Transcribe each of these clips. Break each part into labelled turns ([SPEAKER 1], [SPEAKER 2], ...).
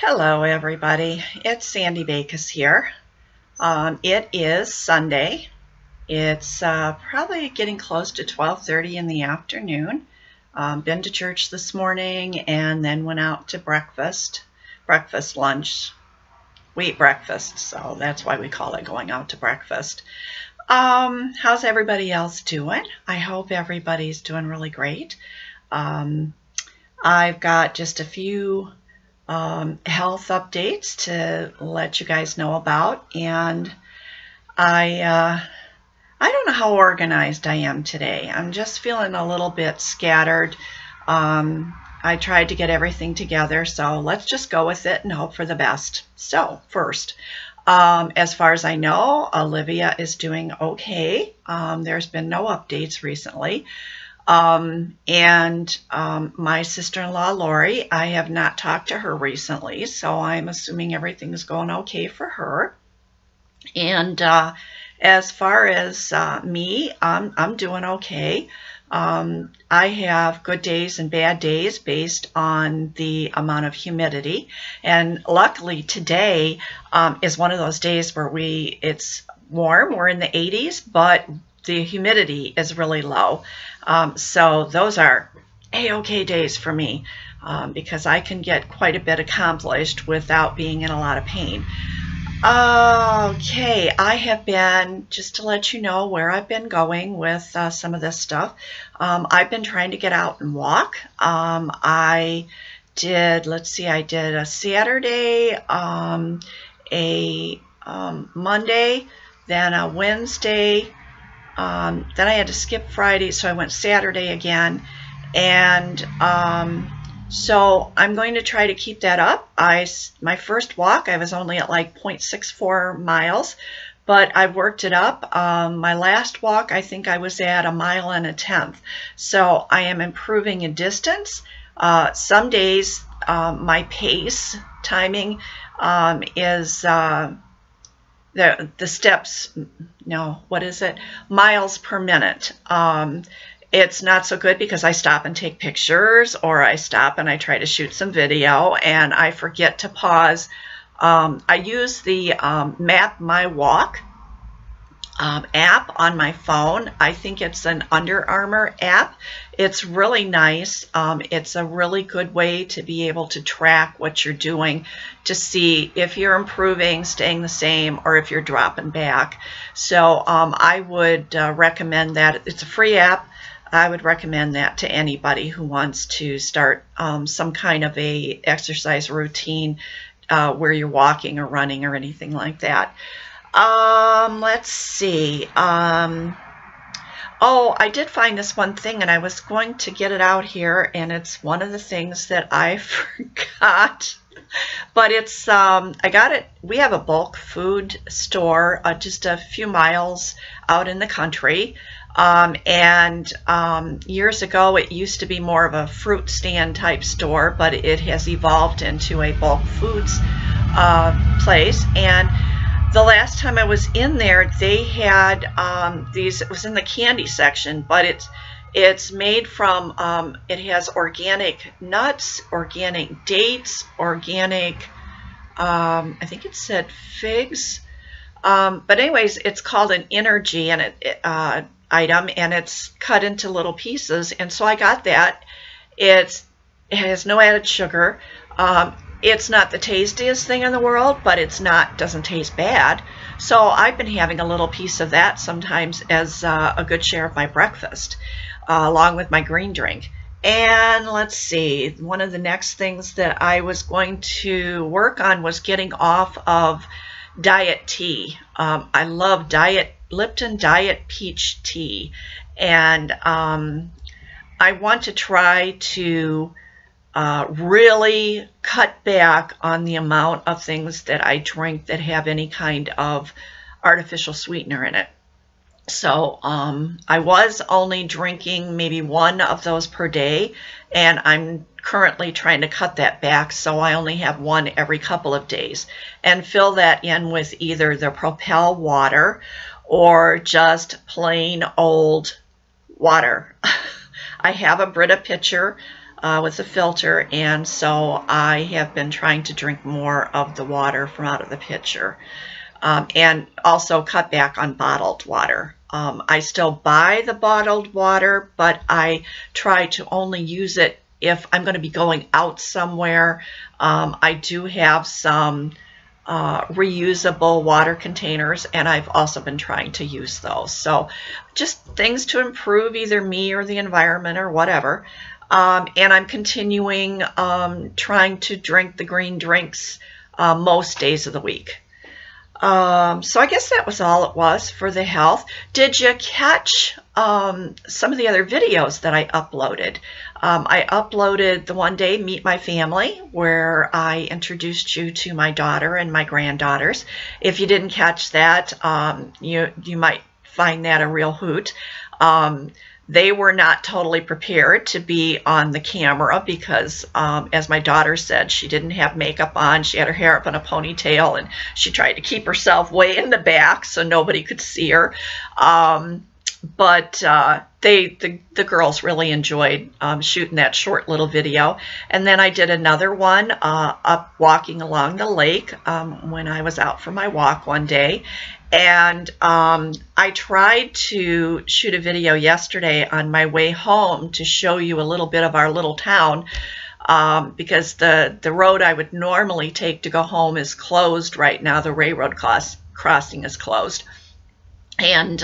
[SPEAKER 1] Hello everybody, it's Sandy Bacus here. It is Sunday. It's probably getting close to 12:30 in the afternoon. Been to church this morning and then went out to lunch. We eat breakfast, so that's why we call it going out to breakfast. How's everybody else doing? I hope everybody's doing really great. I've got just a few health updates to let you guys know about, and I don't know how organized I am today. I'm just feeling a little bit scattered. I tried to get everything together, so let's just go with it and hope for the best. So first, as far as I know, Olivia is doing okay. There's been no updates recently. My sister-in-law, Lori, I have not talked to her recently, so I'm assuming everything's going okay for her. And as far as me, I'm doing okay. I have good days and bad days based on the amount of humidity. And luckily today is one of those days where it's warm. We're in the 80s, but the humidity is really low. So those are a-okay days for me because I can get quite a bit accomplished without being in a lot of pain. Okay, I have been, just to let you know where I've been going with some of this stuff, I've been trying to get out and walk. I did a Saturday, a Monday, then a Wednesday, then I had to skip Friday, so I went Saturday again, and so I'm going to try to keep that up. My first walk, I was only at like 0.64 miles, but I worked it up. My last walk, I think I was at 1 1/10 miles, so I am improving in distance. Some days my pace timing is the steps, no, what is it? Miles per minute. It's not so good because I stop and take pictures, or I stop and I try to shoot some video and I forget to pause. I use the Map My Walk app on my phone. I think it's an Under Armour app. It's really nice. It's a really good way to be able to track what you're doing to see if you're improving, staying the same, or if you're dropping back. So I would recommend that. It's a free app. I would recommend that to anybody who wants to start some kind of a exercise routine where you're walking or running or anything like that. Let's see. Oh, I did find this one thing, and I was going to get it out here, and it's one of the things that I forgot. But it's, I got it. We have a bulk food store just a few miles out in the country. Years ago, it used to be more of a fruit stand type store, but it has evolved into a bulk foods place. And the last time I was in there, they had these, it was in the candy section, but it's made from, it has organic nuts, organic dates, organic, I think it said figs. But anyways, it's called an energy item, and it's cut into little pieces. And so I got that. It has no added sugar. It's not the tastiest thing in the world, but doesn't taste bad. So I've been having a little piece of that sometimes as a good share of my breakfast, along with my green drink. And let's see, one of the next things that I was going to work on was getting off of diet tea. I love Lipton Diet Peach Tea, and I want to try to really cut back on the amount of things that I drink that have any kind of artificial sweetener in it. So I was only drinking maybe one of those per day, and I'm currently trying to cut that back, so I only have one every couple of days, and fill that in with either the Propel water or just plain old water. I have a Brita pitcher with a filter, and so I have been trying to drink more of the water from out of the pitcher, and also cut back on bottled water. I still buy the bottled water, but I try to only use it if I'm going to be going out somewhere. I do have some reusable water containers, and I've also been trying to use those. So just things to improve either me or the environment or whatever. And I'm continuing trying to drink the green drinks most days of the week. So I guess that was all it was for the health. Did you catch some of the other videos that I uploaded? I uploaded the one day Meet My Family, where I introduced you to my daughter and my granddaughters. If you didn't catch that, you might find that a real hoot. They were not totally prepared to be on the camera because, as my daughter said, she didn't have makeup on. She had her hair up in a ponytail, and she tried to keep herself way in the back so nobody could see her. But the girls really enjoyed shooting that short little video. And then I did another one up walking along the lake when I was out for my walk one day. And I tried to shoot a video yesterday on my way home to show you a little bit of our little town, because the road I would normally take to go home is closed right now. The railroad crossing is closed. And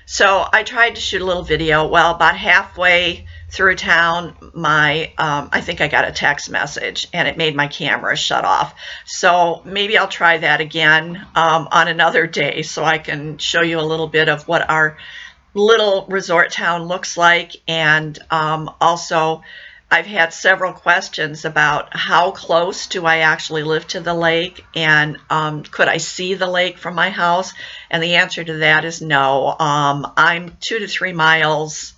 [SPEAKER 1] so I tried to shoot a little video. Well, about halfway through town, I think I got a text message, and it made my camera shut off. So maybe I'll try that again on another day, so I can show you a little bit of what our little resort town looks like. And also, I've had several questions about how close do I actually live to the lake, and could I see the lake from my house? And the answer to that is no. I'm 2 to 3 miles,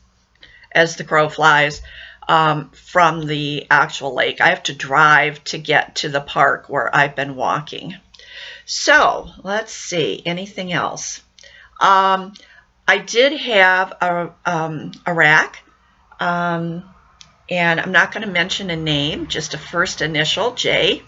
[SPEAKER 1] as the crow flies, from the actual lake. I have to drive to get to the park where I've been walking. So let's see, anything else? I did have a rack, and I'm not going to mention a name, just a first initial, J.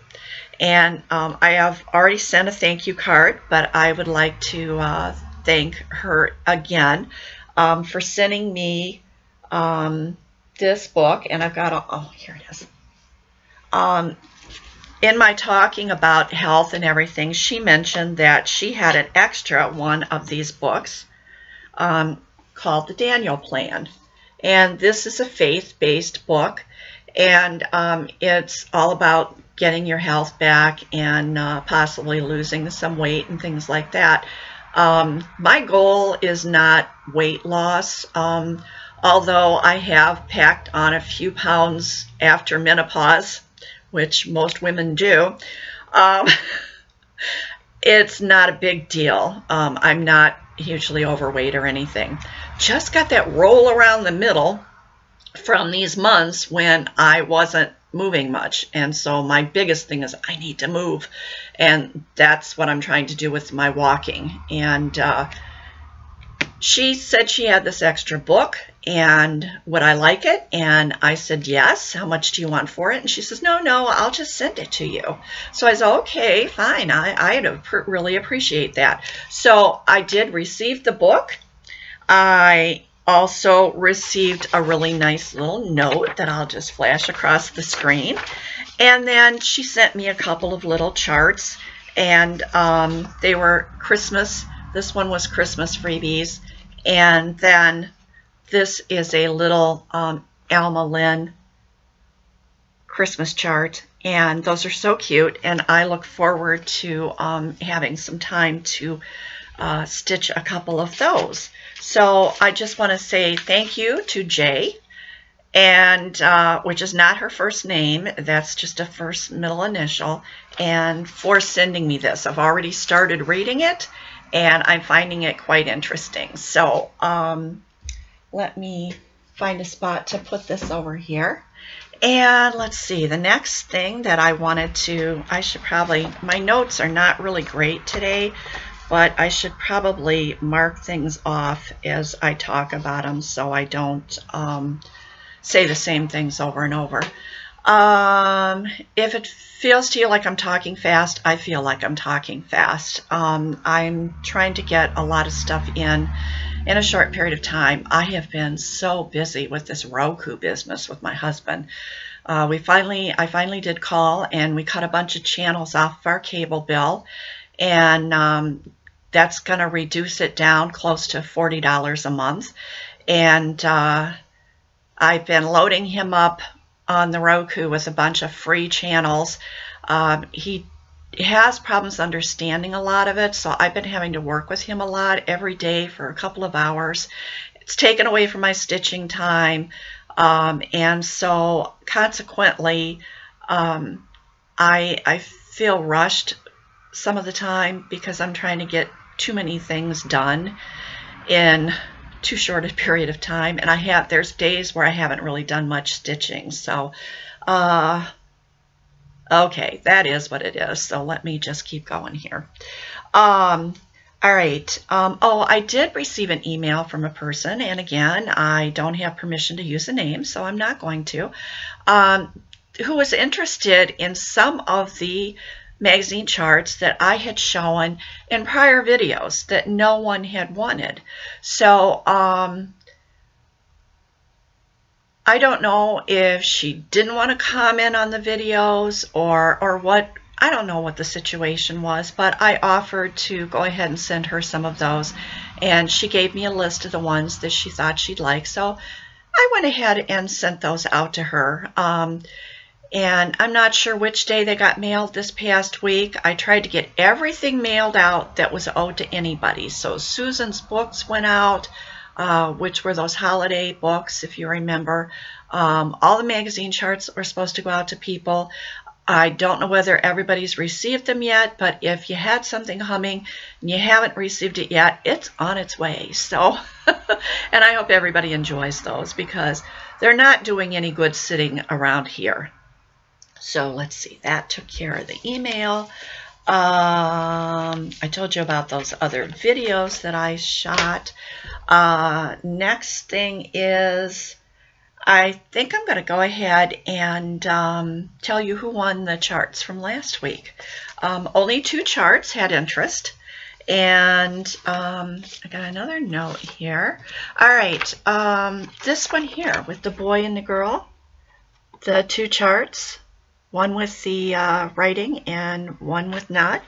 [SPEAKER 1] And I have already sent a thank you card, but I would like to thank her again for sending me this book. And I've got here it is. In my talking about health and everything, she mentioned that she had an extra one of these books called The Daniel Plan. And this is a faith-based book, and it's all about getting your health back and possibly losing some weight and things like that. My goal is not weight loss, although I have packed on a few pounds after menopause, which most women do. It's not a big deal. I'm not hugely overweight or anything. Just got that roll around the middle from these months when I wasn't moving much. And so my biggest thing is I need to move. And that's what I'm trying to do with my walking. And she said she had this extra book, and would I like it? And I said, yes. How much do you want for it? And she says, no, I'll just send it to you. So I said, okay, fine. I'd really appreciate that. So I did receive the book. I also received a really nice little note that I'll just flash across the screen. And then she sent me a couple of little charts, and they were Christmas. This one was Christmas freebies. And then this is a little Alma Lynn Christmas chart. And those are so cute. And I look forward to having some time to stitch a couple of those. So I just want to say thank you to Jay, and which is not her first name. That's just a first middle initial. And for sending me this. I've already started reading it, and I'm finding it quite interesting. So let me find a spot to put this over here. And let's see, the next thing that I wanted to, my notes are not really great today, but I should probably mark things off as I talk about them so I don't say the same things over and over. If it feels to you like I'm talking fast, I feel like I'm talking fast. I'm trying to get a lot of stuff in a short period of time. I have been so busy with this Roku business with my husband. I finally did call, and we cut a bunch of channels off of our cable bill, and that's going to reduce it down close to $40 a month. And I've been loading him up on the Roku with a bunch of free channels. He has problems understanding a lot of it, so I've been having to work with him a lot every day for a couple of hours. It's taken away from my stitching time, and so consequently I feel rushed some of the time because I'm trying to get too many things done in too short a period of time, and there's days where I haven't really done much stitching. So okay, that is what it is. So let me just keep going here. All right. Oh, I did receive an email from a person, and again, I don't have permission to use a name, so I'm not going to, who was interested in some of the magazine charts that I had shown in prior videos that no one had wanted. So I don't know if she didn't want to comment on the videos or what. I don't know what the situation was, but I offered to go ahead and send her some of those, and she gave me a list of the ones that she thought she'd like. So I went ahead and sent those out to her. And I'm not sure which day they got mailed this past week. I tried to get everything mailed out that was owed to anybody. So Susan's books went out, which were those holiday books, if you remember. All the magazine charts were supposed to go out to people. I don't know whether everybody's received them yet, but if you had something humming and you haven't received it yet, it's on its way. So, and I hope everybody enjoys those because they're not doing any good sitting around here. So let's see, that took care of the email. I told you about those other videos that I shot. Next thing is, I think I'm going to go ahead and tell you who won the charts from last week. Only 2 charts had interest, and I got another note here. All right, this one here with the boy and the girl, the 2 charts. One with the writing and one with not.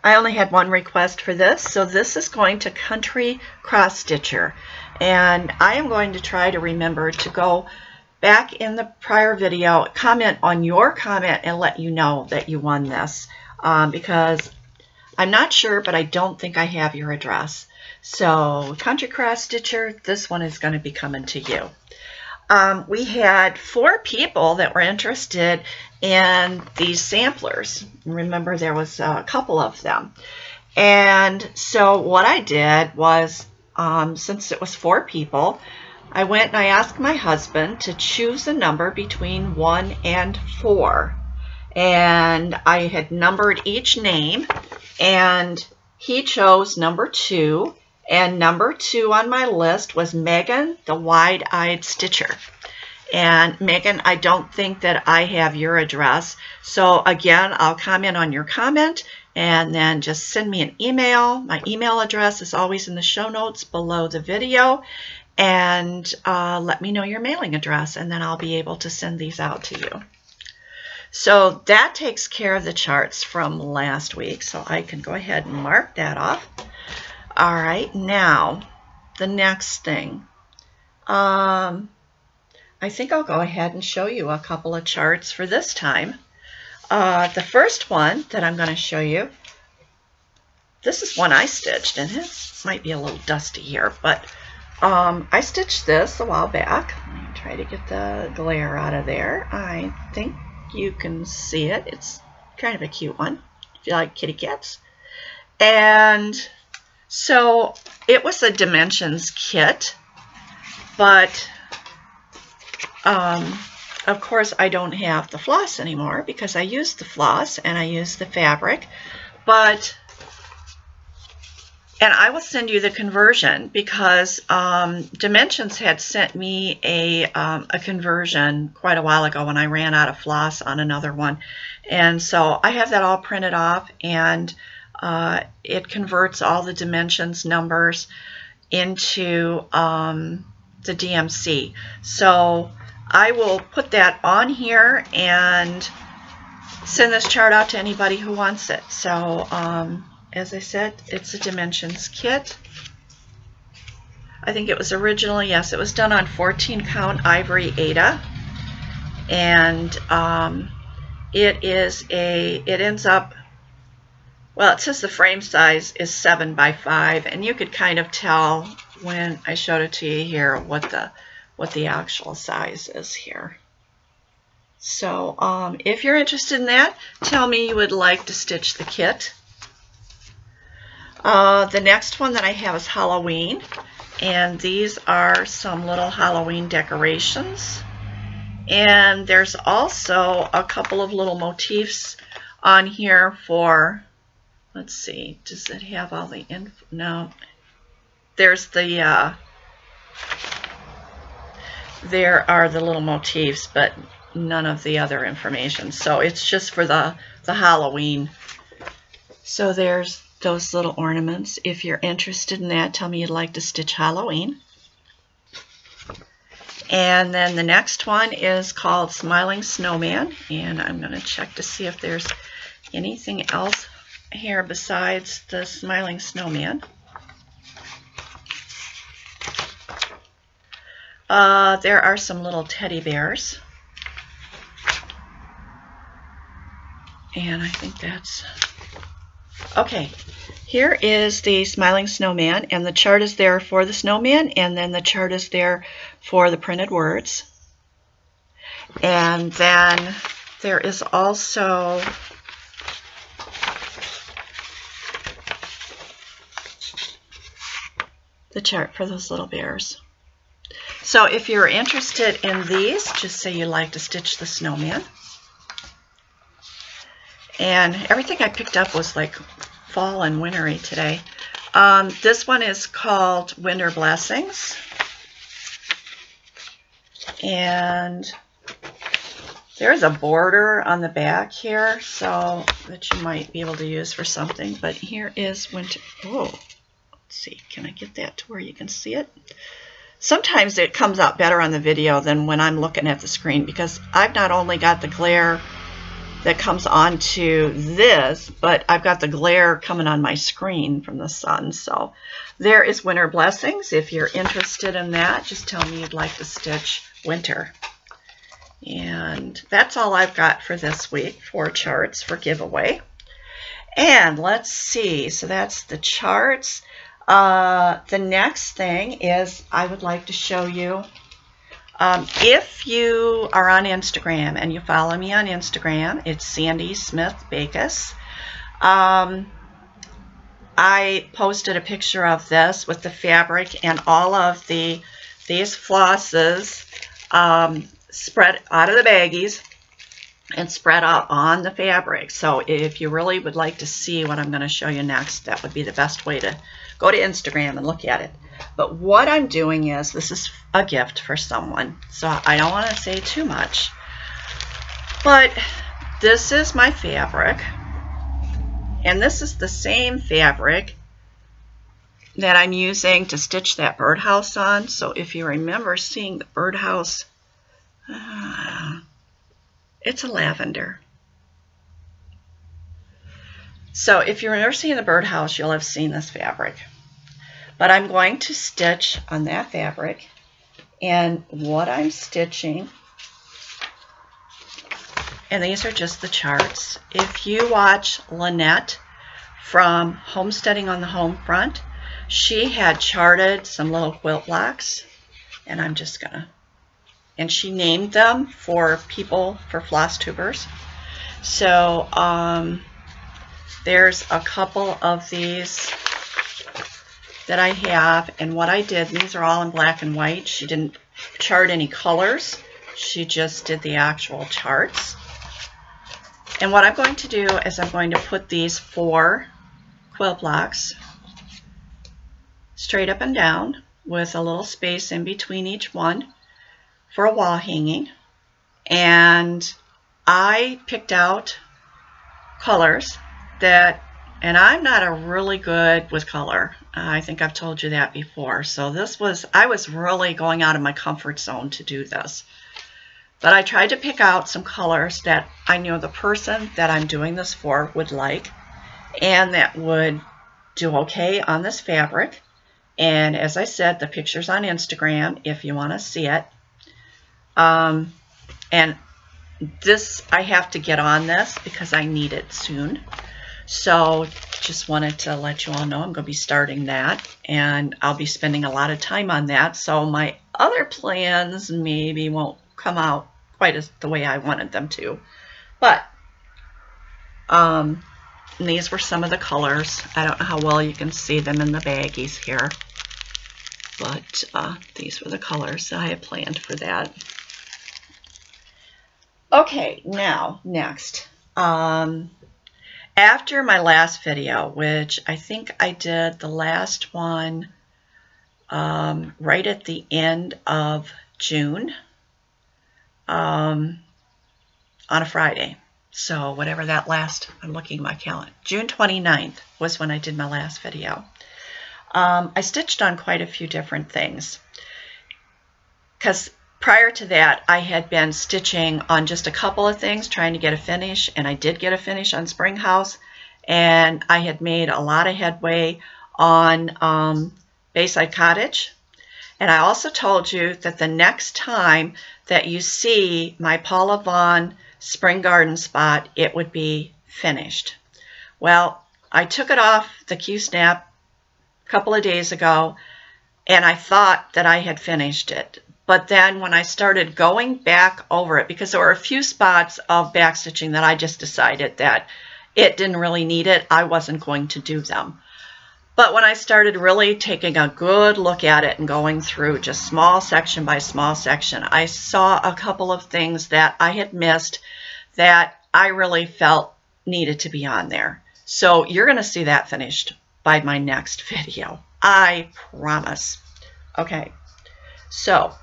[SPEAKER 1] I only had 1 request for this, so this is going to Country Cross Stitcher. And I am going to try to remember to go back in the prior video, comment on your comment and let you know that you won this. Because I'm not sure, but I don't think I have your address. So Country Cross Stitcher, this one is going to be coming to you. We had 4 people that were interested in these samplers. Remember, there was a couple of them. And so what I did was, since it was 4 people, I went and I asked my husband to choose a number between 1 and 4. And I had numbered each name, and he chose number 2. And number 2 on my list was Megan, the Wide-Eyed Stitcher. And Megan, I don't think that I have your address. So again, I'll comment on your comment and then just send me an email. My email address is always in the show notes below the video. And let me know your mailing address, and then I'll be able to send these out to you. So that takes care of the charts from last week. So I can go ahead and mark that off. All right, now the next thing. I think I'll go ahead and show you a couple of charts for this time. The first one that I'm going to show you, this is one I stitched, and it might be a little dusty here, but I stitched this a while back. Let me try to get the glare out of there. I think you can see it. It's kind of a cute one, if you like kitty cats. And so it was a dimensions kit, but of course I don't have the floss anymore because I used the floss and I used the fabric. But And I will send you the conversion because Dimensions had sent me a conversion quite a while ago when I ran out of floss on another one. And so I have that all printed off, and it converts all the dimensions numbers into the DMC. So I will put that on here and send this chart out to anybody who wants it. So as I said, it's a Dimensions kit. I think it was originally, yes, it was done on 14 count ivory Aida, and it ends up, well, it says the frame size is 7 by 5, and you could kind of tell when I showed it to you here what the actual size is here. So if you're interested in that, tell me you would like to stitch the kit. The next one that I have is Halloween, and these are some little Halloween decorations. And there's also a couple of little motifs on here for, let's see, does it have all the info? No. There's the, there are the little motifs, but none of the other information. So it's just for the Halloween. So there's those little ornaments. If you're interested in that, tell me you'd like to stitch Halloween. And then the next one is called Smiling Snowman, and I'm going to check to see if there's anything else here besides the Smiling Snowman. There are some little teddy bears, and I think that's okay. Here is the Smiling Snowman, and the chart is there for the snowman, and then the chart is there for the printed words. And then there is also the chart for those little bears. So if you're interested in these, just say you'd like to stitch the snowman. And everything I picked up was like fall and wintry today. This one is called Winter Blessings. And there's a border on the back here, so that you might be able to use for something. But here is winter. Oh, let's see. Can I get that to where you can see it? Sometimes it comes out better on the video than when I'm looking at the screen, because I've not only got the glare that comes onto this, but I've got the glare coming on my screen from the sun. So there is Winter Blessings. If you're interested in that, just tell me you'd like to stitch winter. And that's all I've got for this week for charts for giveaway. And let's see, so that's the charts. The next thing is I would like to show you, if you are on Instagram and you follow me on Instagram, it's Sandy Smith Bacus. I posted a picture of this with the fabric and all of these flosses spread out of the baggies and spread out on the fabric. So if you really would like to see what I'm going to show you next, that would be the best way to go to Instagram and look at it. But what I'm doing is, this is a gift for someone, so I don't want to say too much. But this is my fabric, and this is the same fabric that I'm using to stitch that birdhouse on. So if you remember seeing the birdhouse, it's a lavender. So if you remember seeing the birdhouse, you'll have seen this fabric. But I'm going to stitch on that fabric, and what I'm stitching, and these are just the charts. If you watch Lynette from Homesteading on the Home Front, she had charted some little quilt blocks, and I'm just gonna, and she named them for people, for floss tubers. So there's a couple of these that I have, and what I did, these are all in black and white. She didn't chart any colors, she just did the actual charts. And what I'm going to do is I'm going to put these 4 quilt blocks straight up and down with a little space in between each one for a wall hanging. And I picked out colors that, and I'm not a really good with color. I think I've told you that before. So I was really going out of my comfort zone to do this. But I tried to pick out some colors that I knew the person that I'm doing this for would like, and that would do okay on this fabric. And as I said, the picture's on Instagram if you want to see it. And this, I have to get on this because I need it soon. So just wanted to let you all know I'm going to be starting that, and I'll be spending a lot of time on that. So my other plans maybe won't come out quite as the way I wanted them to. But these were some of the colors. I don't know how well you can see them in the baggies here, but these were the colors that I had planned for that. Okay, now next, after my last video, which I think I did the last one right at the end of June, on a Friday. So whatever that last, I'm looking at my calendar, June 29th was when I did my last video. I stitched on quite a few different things because prior to that, I had been stitching on just a couple of things, trying to get a finish, and I did get a finish on Spring House, and I had made a lot of headway on Bayside Cottage. And I also told you that the next time that you see my Paula Vaughn Spring Garden spot, it would be finished. Well, I took it off the Q-Snap a couple of days ago, and I thought that I had finished it. But then when I started going back over it, because there were a few spots of backstitching that I just decided that it didn't really need it, I wasn't going to do them. But when I started really taking a good look at it and going through just small section by small section, I saw a couple of things that I had missed that I really felt needed to be on there. So you're going to see that finished by my next video. I promise. Okay, so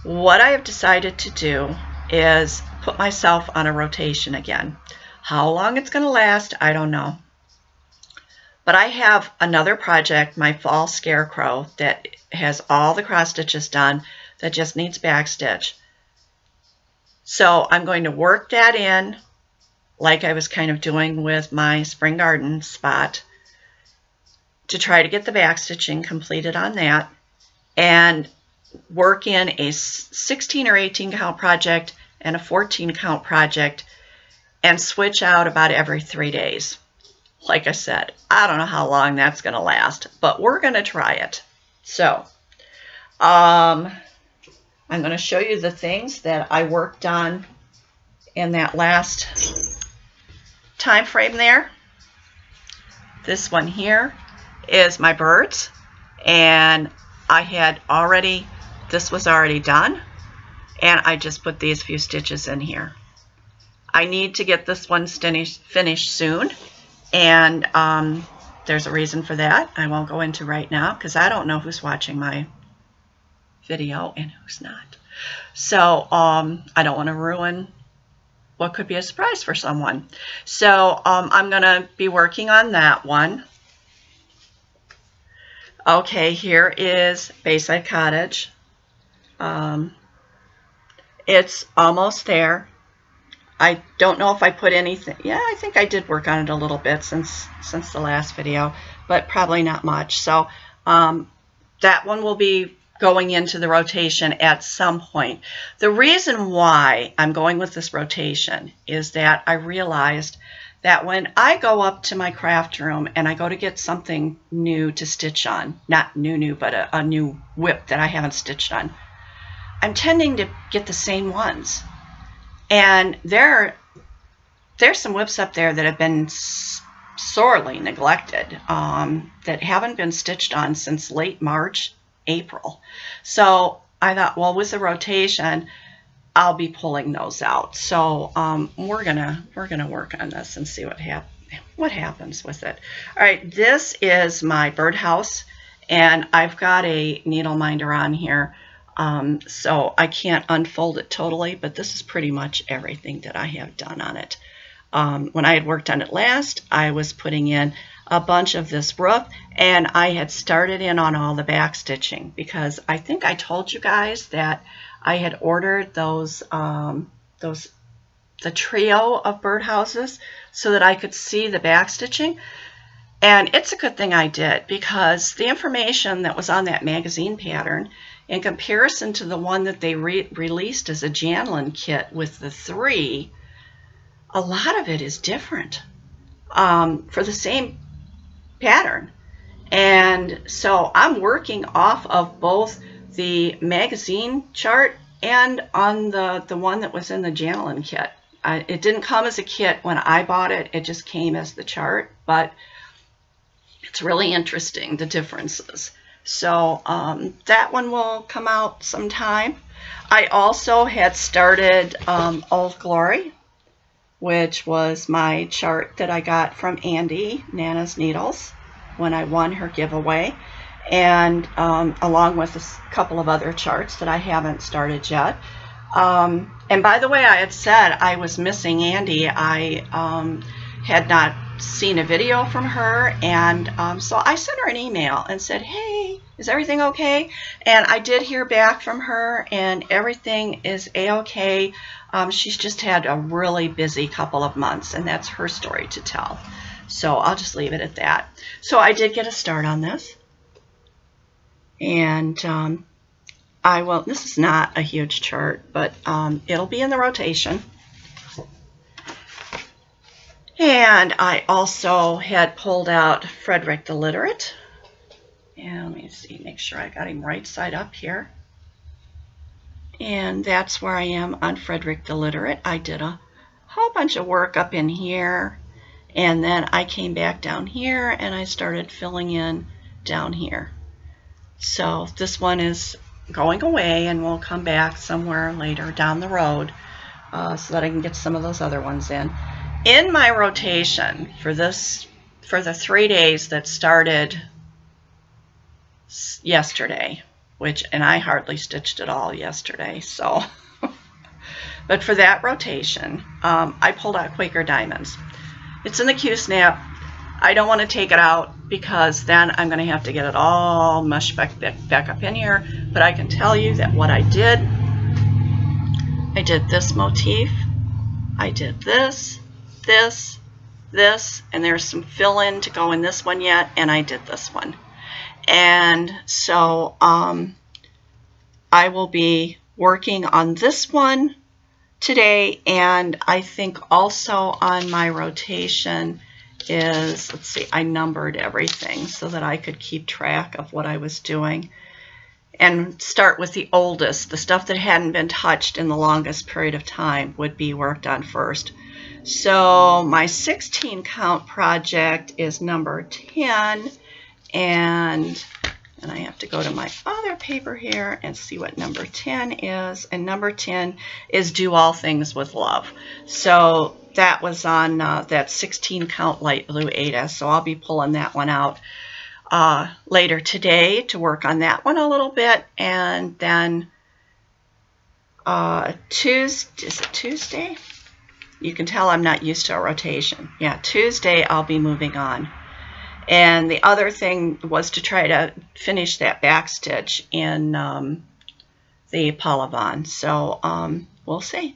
[SPEAKER 1] what I have decided to do is put myself on a rotation again. How long it's going to last, I don't know. But I have another project, my fall scarecrow, that has all the cross stitches done, that just needs backstitch. So I'm going to work that in like I was kind of doing with my Spring Garden spot to try to get the backstitching completed on that, and work in a 16 or 18 count project and a 14 count project, and switch out about every 3 days. Like I said, I don't know how long that's going to last, but we're going to try it. So I'm going to show you the things that I worked on in that last time frame there. This one here is my birds, and I had already, this was already done, and I just put these few stitches in here. I need to get this one finished soon, and there's a reason for that I won't go into right now because I don't know who's watching my video and who's not. So I don't want to ruin what could be a surprise for someone. So I'm going to be working on that one. Okay, here is Bayside Cottage. It's almost there. I don't know if I put anything. Yeah, I think I did work on it a little bit since the last video, but probably not much. So that one will be going into the rotation at some point. The reason why I'm going with this rotation is that I realized that when I go up to my craft room and I go to get something new to stitch on, not new, but a new whip that I haven't stitched on, I'm tending to get the same ones. And there's some whips up there that have been sorely neglected, that haven't been stitched on since late March, April. So I thought, well, with the rotation, I'll be pulling those out. So we're gonna work on this and see what what happens with it. All right, this is my birdhouse, and I've got a needle minder on here, so I can't unfold it totally, but this is pretty much everything that I have done on it. When I had worked on it last, I was putting in a bunch of this roof, and I had started in on all the back stitching because I think I told you guys that I had ordered the trio of birdhouses so that I could see the back stitching. And it's a good thing I did, because the information that was on that magazine pattern in comparison to the one that they released as a Janlin kit with the 3, a lot of it is different for the same pattern. And so I'm working off of both the magazine chart and on the one that was in the Janlin kit. It didn't come as a kit when I bought it, it just came as the chart, but it's really interesting, the differences. So that one will come out sometime. I also had started Old Glory, which was my chart that I got from Andy, Nana's Needles, when I won her giveaway, and along with a couple of other charts that I haven't started yet. And by the way, I had said I was missing Andy. I had not seen a video from her, and so I sent her an email and said, hey, is everything okay? And I did hear back from her, and everything is a-okay. She's just had a really busy couple of months, and that's her story to tell. So I'll just leave it at that. So I did get a start on this, and I will, this is not a huge chart, but it'll be in the rotation. And I also had pulled out Frederick the Literate. And let me see, make sure I got him right side up here. And that's where I am on Frederick the Literate. I did a whole bunch of work up in here, and then I came back down here and I started filling in down here. So this one is going away and will come back somewhere later down the road so that I can get some of those other ones in. In my rotation for this, for the 3 days that started yesterday, and I hardly stitched at all yesterday, so but for that rotation, I pulled out Quaker Diamonds. It's in the Q-snap. I don't want to take it out because then I'm going to have to get it all mushed back up in here, but I can tell you that what I did this motif, I did this, and there's some fill-in to go in this one yet, and I did this one. And so I will be working on this one today, and I think also on my rotation is, let's see, I numbered everything so that I could keep track of what I was doing and start with the oldest. The stuff that hadn't been touched in the longest period of time would be worked on first. So my 16 count project is number 10, and I have to go to my other paper here and see what number 10 is, and number 10 is Do All Things with Love. So that was on that 16 count light blue Ada, so I'll be pulling that one out later today to work on that one a little bit, and then Tuesday, is it Tuesday? You can tell I'm not used to a rotation. Yeah, Tuesday I'll be moving on. And the other thing was to try to finish that back stitch in the Polyvon. So we'll see.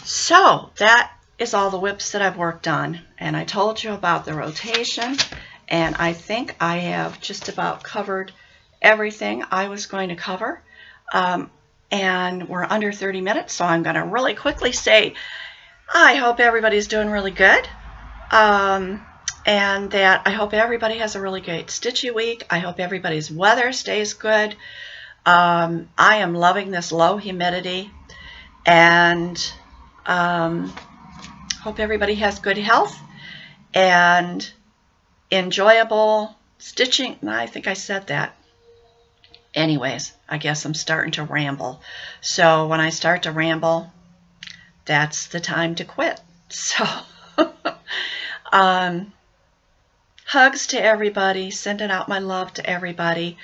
[SPEAKER 1] So that is all the whips that I've worked on. And I told you about the rotation. And I think I have just about covered everything I was going to cover. And we're under 30 minutes, so I'm going to really quickly say I hope everybody's doing really good. And that I hope everybody has a really great stitchy week. I hope everybody's weather stays good. I am loving this low humidity, and hope everybody has good health and enjoyable stitching. I think I said that. Anyways, I guess I'm starting to ramble. So when I start to ramble, that's the time to quit. So Hugs to everybody, sending out my love to everybody.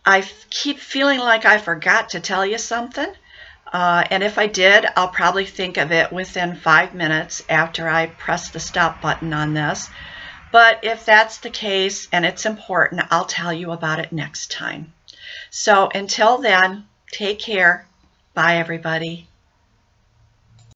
[SPEAKER 1] I keep feeling like I forgot to tell you something. And if I did, I'll probably think of it within 5 minutes after I press the stop button on this. But if that's the case and it's important, I'll tell you about it next time. So until then, take care. Bye, everybody.